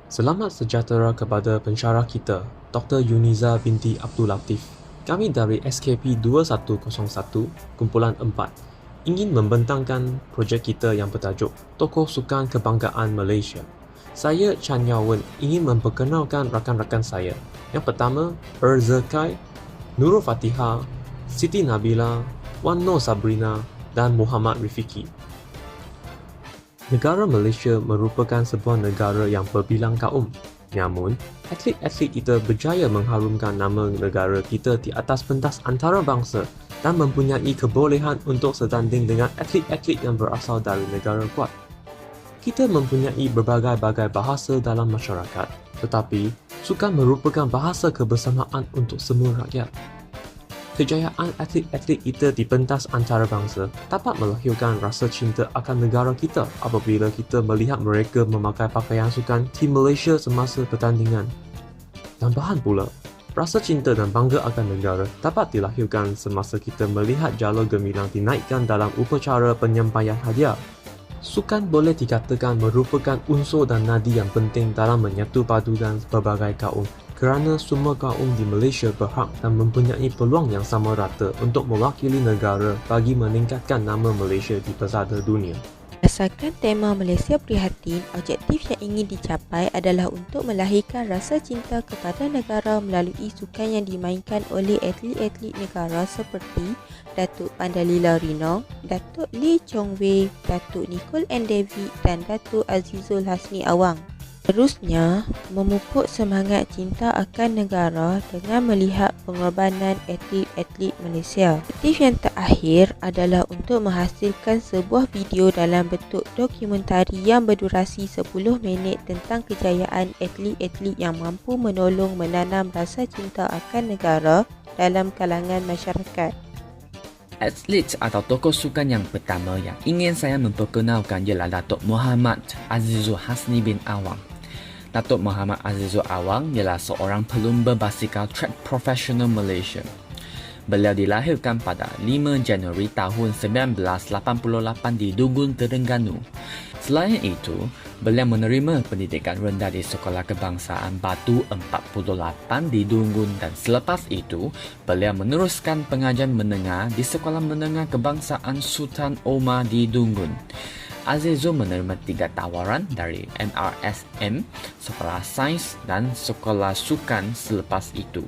Selamat sejahtera kepada pensyarah kita, Dr. Yuniza binti Abdul Latif. Kami dari SKP 2101, Kumpulan 4, ingin membentangkan projek kita yang bertajuk Tokoh Sukan Kebanggaan Malaysia. Saya Chan Yao Wen ingin memperkenalkan rakan-rakan saya. Yang pertama, Erzakai, Nurul Fatihah, Siti Nabila, Wan Nur Sabrina dan Muhammad Rifiki. Negara Malaysia merupakan sebuah negara yang berbilang kaum. Namun, atlet-atlet kita berjaya mengharumkan nama negara kita di atas pentas antarabangsa dan mempunyai kebolehan untuk setanding dengan atlet-atlet yang berasal dari negara kuat. Kita mempunyai berbagai-bagai bahasa dalam masyarakat, tetapi sukan merupakan bahasa kebersamaan untuk semua rakyat. Kejayaan atlet-atlet kita di pentas antarabangsa dapat melahirkan rasa cinta akan negara kita apabila kita melihat mereka memakai pakaian sukan tim Malaysia semasa pertandingan. Tambahan pula, rasa cinta dan bangga akan negara dapat dilahirkan semasa kita melihat jala gemilang dinaikkan dalam upacara penyampaian hadiah. Sukan boleh dikatakan merupakan unsur dan nadi yang penting dalam menyatu padukan berbagai kaum, kerana semua kaum di Malaysia berhak dan mempunyai peluang yang sama rata untuk mewakili negara bagi meningkatkan nama Malaysia di pesada dunia. Berdasarkan tema Malaysia Prihatin, objektif yang ingin dicapai adalah untuk melahirkan rasa cinta kepada negara melalui sukan yang dimainkan oleh atlet-atlet negara seperti Datuk Pandalila Rinong, Datuk Lee Chong Wei, Datuk Nicole Endevi dan Datuk Azizul Hasni Awang. Terusnya, memupuk semangat cinta akan negara dengan melihat pengorbanan atlet-atlet Malaysia. Objektif yang terakhir adalah untuk menghasilkan sebuah video dalam bentuk dokumentari yang berdurasi 10 minit tentang kejayaan atlet-atlet yang mampu menolong menanam rasa cinta akan negara dalam kalangan masyarakat. Atlet atau tokoh sukan yang pertama yang ingin saya memperkenalkan ialah Datuk Muhammad Azizul Hasni bin Awang. Datuk Muhammad Azizul Awang ialah seorang pelumba basikal track profesional Malaysia. Beliau dilahirkan pada 5 Januari tahun 1988 di Dungun, Terengganu. Selain itu, beliau menerima pendidikan rendah di Sekolah Kebangsaan Batu 48 di Dungun dan selepas itu, beliau meneruskan pengajian menengah di Sekolah Menengah Kebangsaan Sultan Omar di Dungun. Azizul menerima 3 tawaran dari NRSM, Sekolah Sains dan Sekolah Sukan selepas itu.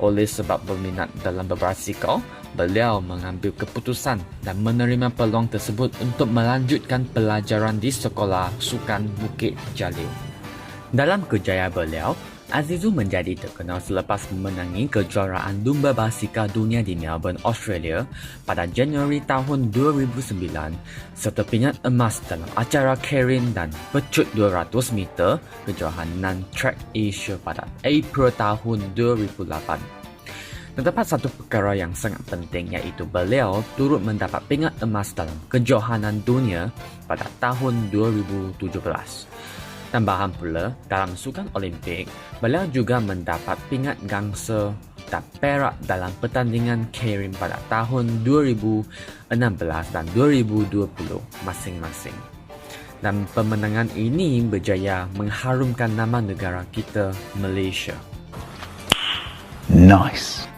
Oleh sebab berminat dalam berbasikal, beliau mengambil keputusan dan menerima peluang tersebut untuk melanjutkan pelajaran di Sekolah Sukan Bukit Jalil. Dalam kerjaya beliau, Azizul menjadi terkenal selepas memenangi kejuaraan lumba basikal dunia di Melbourne, Australia pada Januari tahun 2009 serta pingat emas dalam acara Keirin dan pecut 200 meter kejohanan Track Asia pada April tahun 2008. Terdapat satu perkara yang sangat penting iaitu beliau turut mendapat pingat emas dalam kejohanan dunia pada tahun 2017. Tambahan pula, dalam sukan Olimpik, beliau juga mendapat pingat gangsa dan perak dalam pertandingan Keirin pada tahun 2016 dan 2020 masing-masing. Dan pemenangan ini berjaya mengharumkan nama negara kita, Malaysia. Nice.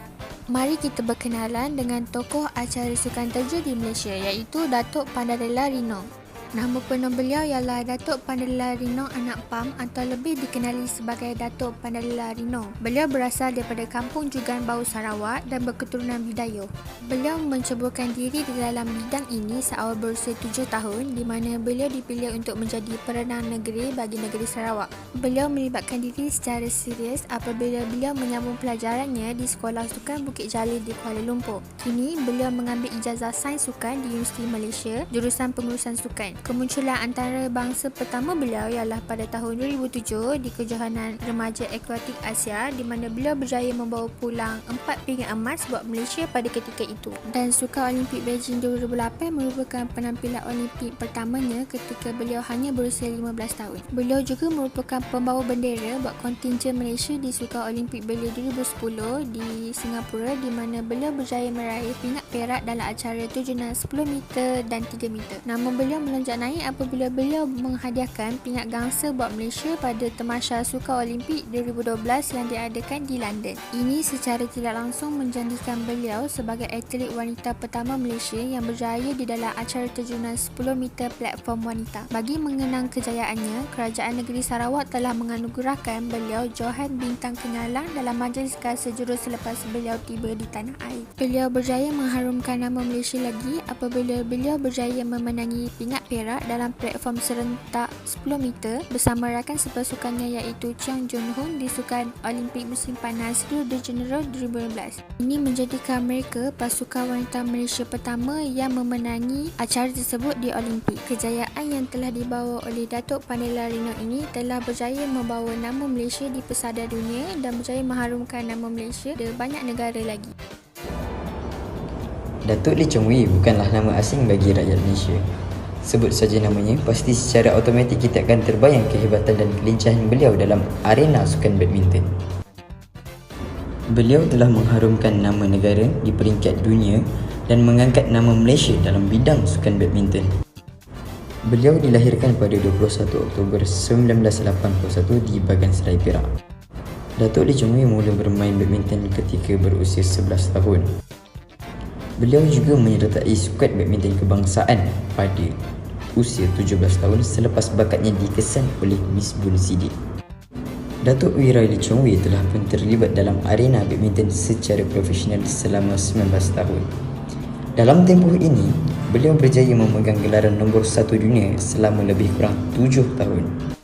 Mari kita berkenalan dengan tokoh acara sukan terjun di Malaysia iaitu Datuk Pandalila Rinong. Nama penuh beliau ialah Datuk Pandalila Rinong Anak Pam atau lebih dikenali sebagai Datuk Pandalila Rinong. Beliau berasal daripada Kampung Jugan Bau, Sarawak dan berketurunan Bidayuh. Beliau menceburkan diri di dalam bidang ini seawal berusia 7 tahun di mana beliau dipilih untuk menjadi perenang negeri bagi negeri Sarawak. Beliau melibatkan diri secara serius apabila beliau menyambung pelajarannya di Sekolah Sukan Bukit Jalil di Kuala Lumpur. Kini, beliau mengambil ijazah Sains Sukan di Universiti Malaysia, jurusan Pengurusan Sukan. Kemunculan antarabangsa pertama beliau ialah pada tahun 2007 di Kejohanan Remaja Akuatik Asia di mana beliau berjaya membawa pulang 4 pingat emas buat Malaysia pada ketika itu. Dan Sukan Olimpik Beijing 2008 merupakan penampilan Olimpik pertamanya ketika beliau hanya berusia 15 tahun. Beliau juga merupakan pembawa bendera buat kontingen Malaysia di Sukan Olimpik Bali 2010 di Singapura di mana beliau berjaya meraih pingat perak dalam acara terjunan 10 meter dan 3 meter. Nama beliau melonjak darjat naik apabila beliau menghadiahkan pingat gangsa buat Malaysia pada Tamasya Sukan Olimpik 2012 yang diadakan di London. Ini secara tidak langsung menjadikan beliau sebagai atlet wanita pertama Malaysia yang berjaya di dalam acara terjunan 10 meter platform wanita. Bagi mengenang kejayaannya, Kerajaan Negeri Sarawak telah menganugerahkan beliau Johan Bintang Kenyalang dalam majlis khas sejurus selepas beliau tiba di tanah air. Beliau berjaya mengharumkan nama Malaysia lagi apabila beliau berjaya memenangi pingat perak dalam platform serentak 10 meter bersama rakan sepasukannya iaitu Chiang Jun Hoon di Sukan Olimpik Musim Panas Rio de Janeiro 2012. Ini menjadikan mereka pasukan wanita Malaysia pertama yang memenangi acara tersebut di Olimpik. Kejayaan yang telah dibawa oleh Datuk Pandela Rino ini telah berjaya membawa nama Malaysia di pesada dunia dan berjaya mengharumkan nama Malaysia di banyak negara lagi. Datuk Lee Chong Wei bukanlah nama asing bagi rakyat Malaysia. Sebut saja namanya, pasti secara automatik kita akan terbayang kehebatan dan kelincahan beliau dalam arena sukan badminton. Beliau telah mengharumkan nama negara di peringkat dunia dan mengangkat nama Malaysia dalam bidang sukan badminton. Beliau dilahirkan pada 21 Oktober 1981 di Bagan Serai, Perak. Datuk Lee Chong Wei mula bermain badminton ketika berusia 11 tahun. Beliau juga menyertai skuad badminton kebangsaan pada usia 17 tahun selepas bakatnya dikesan oleh Miss Bun Sidik. Datuk Wira Lee Chong Wei telah pun terlibat dalam arena badminton secara profesional selama 19 tahun. Dalam tempoh ini, beliau berjaya memegang gelaran nombor 1 dunia selama lebih kurang 7 tahun.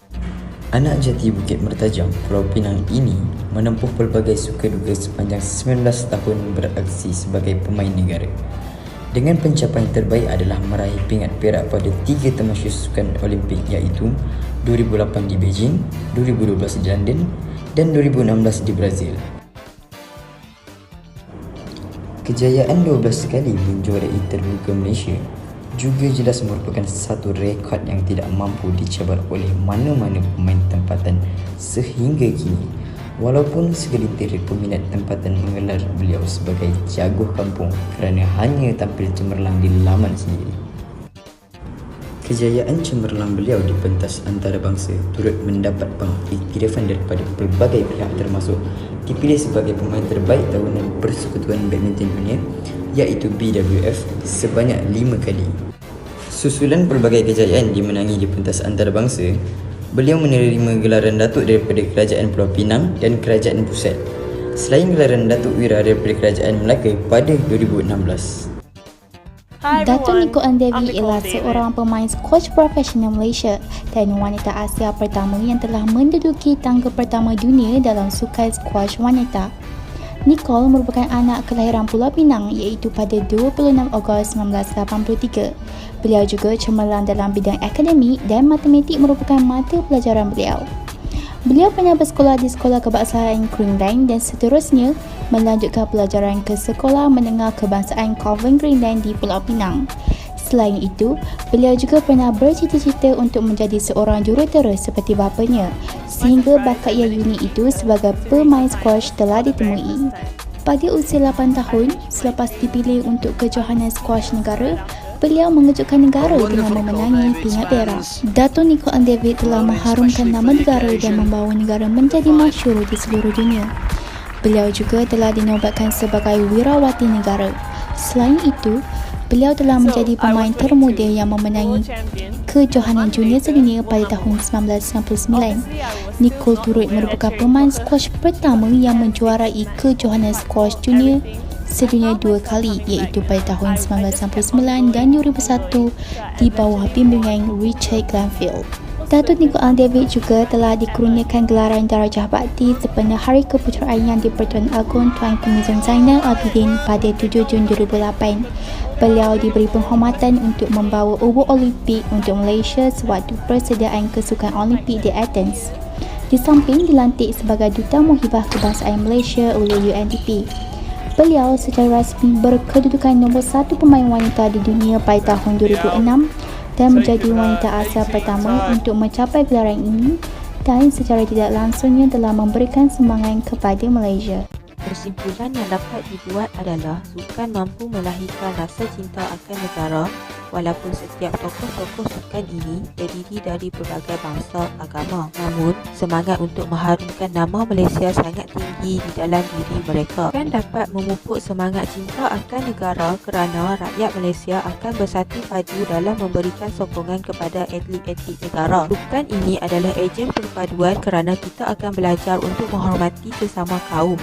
Anak jati Bukit Mertajam, Pulau Pinang ini menempuh pelbagai suka duka sepanjang 19 tahun beraksi sebagai pemain negara. Dengan pencapaian terbaik adalah meraih pingat perak pada 3 tamasya sukan Olimpik iaitu 2008 di Beijing, 2012 di London dan 2016 di Brazil. Kejayaan 12 kali menjuarai terbuka Malaysia juga jelas merupakan satu rekod yang tidak mampu dicabar oleh mana-mana pemain tempatan sehingga kini, walaupun segelintir peminat tempatan menggelar beliau sebagai jago kampung kerana hanya tampil cemerlang di laman sendiri. Kejayaan cemerlang beliau di pentas antarabangsa turut mendapat pengiktirafan daripada pelbagai pihak termasuk dipilih sebagai pemain terbaik tahunan Persekutuan Badminton Dunia iaitu BWF sebanyak 5 kali. Susulan pelbagai kejayaan dimenangi di pentas antarabangsa, beliau menerima gelaran Datuk daripada Kerajaan Pulau Pinang dan Kerajaan Pusat, selain gelaran Datuk Wira daripada Kerajaan Melaka pada 2016. Datuk Nicole Devi ialah seorang pemain squash profesional Malaysia dan wanita Asia pertama yang telah menduduki tangga pertama dunia dalam sukan squash wanita. Nicole merupakan anak kelahiran Pulau Pinang iaitu pada 26 Ogos 1983. Beliau juga cemerlang dalam bidang akademik dan matematik merupakan mata pelajaran beliau. Beliau pernah bersekolah di Sekolah Kebangsaan Greenland dan seterusnya melanjutkan pelajaran ke Sekolah Menengah Kebangsaan Covent Greenland di Pulau Pinang. Selain itu, beliau juga pernah bercita-cita untuk menjadi seorang jurutera seperti bapanya, sehingga bakat yang unik itu sebagai pemain squash telah ditemui. Pada usia 8 tahun, selepas dipilih untuk kejohanan squash negara, beliau mengejutkan negara dengan memenangi pingat perak. Datuk Nicole David telah mengharumkan nama negara dan membawa negara menjadi masyhur di seluruh dunia. Beliau juga telah dinobatkan sebagai wirawati negara. Selain itu, beliau telah menjadi pemain termuda yang memenangi kejohanan junior sedunia pada tahun 1999. Nicole turut merupakan pemain squash pertama yang menjuarai kejohanan squash junior sedunia 2 kali iaitu pada tahun 1999 dan 2001 di bawah bimbingan Richard Glanville. Datuk Nicole David juga telah dikurniakan gelaran Darajah Bakti sempena Hari Keputeraan yang di-Pertuan Agong Tuan Kemizan Zainal Abidin pada 7 Jun 2008. Beliau diberi penghormatan untuk membawa obor Olimpik untuk Malaysia sewaktu persediaan kesukan Olimpik di Athens. Di samping dilantik sebagai Duta Muhibah Kebangsaan Malaysia oleh UNDP. Beliau secara rasmi berkedudukan nombor 1 pemain wanita di dunia pada tahun 2006 dan menjadi wanita Asia pertama untuk mencapai gelaran ini dan secara tidak langsungnya telah memberikan sumbangan kepada Malaysia. Kesimpulan yang dapat dibuat adalah sukan mampu melahirkan rasa cinta akan negara walaupun setiap tokoh-tokoh sukan ini terdiri dari berbagai bangsa agama. Namun, semangat untuk mengharumkan nama Malaysia sangat tinggi di dalam diri mereka. Sukan dapat memupuk semangat cinta akan negara kerana rakyat Malaysia akan bersatu padu dalam memberikan sokongan kepada atlet-atlet negara. Sukan ini adalah ejen perpaduan kerana kita akan belajar untuk menghormati sesama kaum.